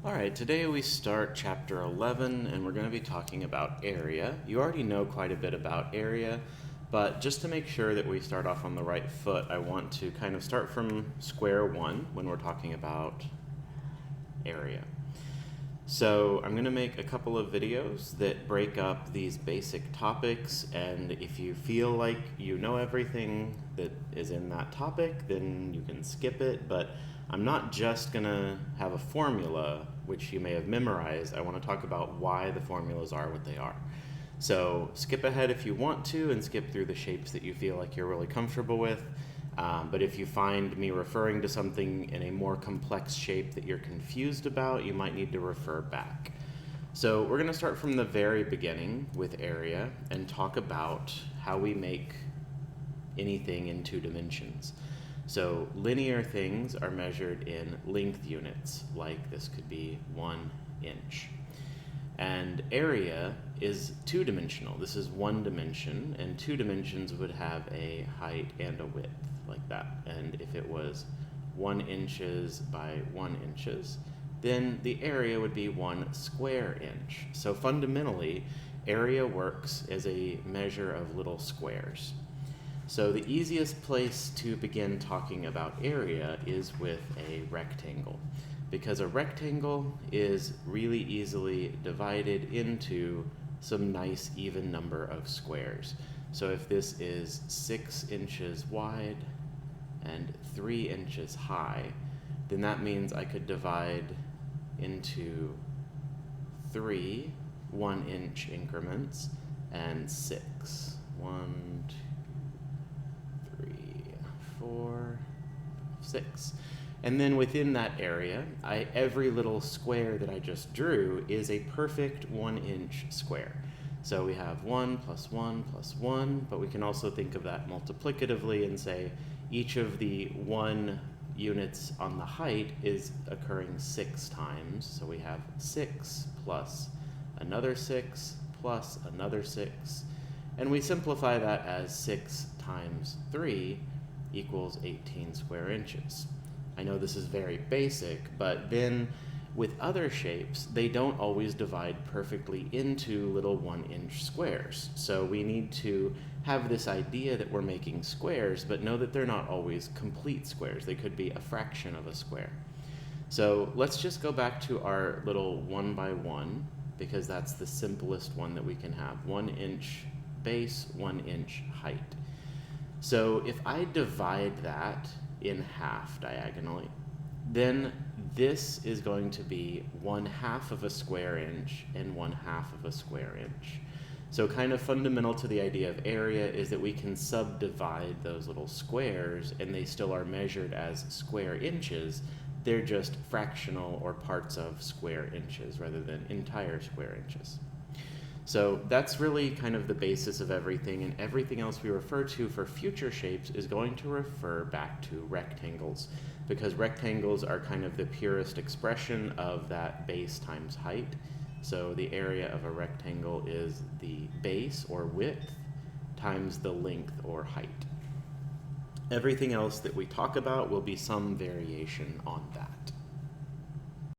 All right, today we start chapter 11 and we're going to be talking about area. You already know quite a bit about area, but just to make sure that we start off on the right foot, I want to kind of start from square one when we're talking about area. So I'm going to make a couple of videos that break up these basic topics, and if you feel like you know everything that is in that topic, then you can skip it, but I'm not just going to have a formula which you may have memorized. I want to talk about why the formulas are what they are. So skip ahead if you want to and skip through the shapes that you feel like you're really comfortable with. But if you find me referring to something in a more complex shape that you're confused about, you might need to refer back. So we're going to start from the very beginning with area and talk about how we make anything in 2 dimensions. So linear things are measured in length units, like this could be 1 inch. And area is 2-dimensional. This is 1 dimension, and 2 dimensions would have a height and a width, like that. And if it was 1 inches by 1 inches, then the area would be 1 square inch. So fundamentally, area works as a measure of little squares. So the easiest place to begin talking about area is with a rectangle, because a rectangle is really easily divided into some nice even number of squares. So if this is 6 inches wide and 3 inches high, then that means I could divide into 3 1-inch increments and 6. 1, 2, 3, 4, 6. And then within that area, every little square that I just drew is a perfect 1-inch square. So we have 1 plus 1 plus 1, but we can also think of that multiplicatively and say each of the 1 units on the height is occurring 6 times. So we have 6 plus another 6 plus another 6. And we simplify that as 6 times 3 equals 18 square inches. I know this is very basic, but then with other shapes, they don't always divide perfectly into little 1-inch squares. So we need to have this idea that we're making squares, but know that they're not always complete squares. They could be a fraction of a square. So let's just go back to our little 1 by 1, because that's the simplest one that we can have. 1-inch base, 1-inch height. So if I divide that in half diagonally, then this is going to be 1/2 of a square inch and 1/2 of a square inch. So kind of fundamental to the idea of area is that we can subdivide those little squares and they still are measured as square inches. They're just fractional or parts of square inches rather than entire square inches. So that's really kind of the basis of everything, and everything else we refer to for future shapes is going to refer back to rectangles, because rectangles are kind of the purest expression of that base times height. So the area of a rectangle is the base or width times the length or height. Everything else that we talk about will be some variation on that.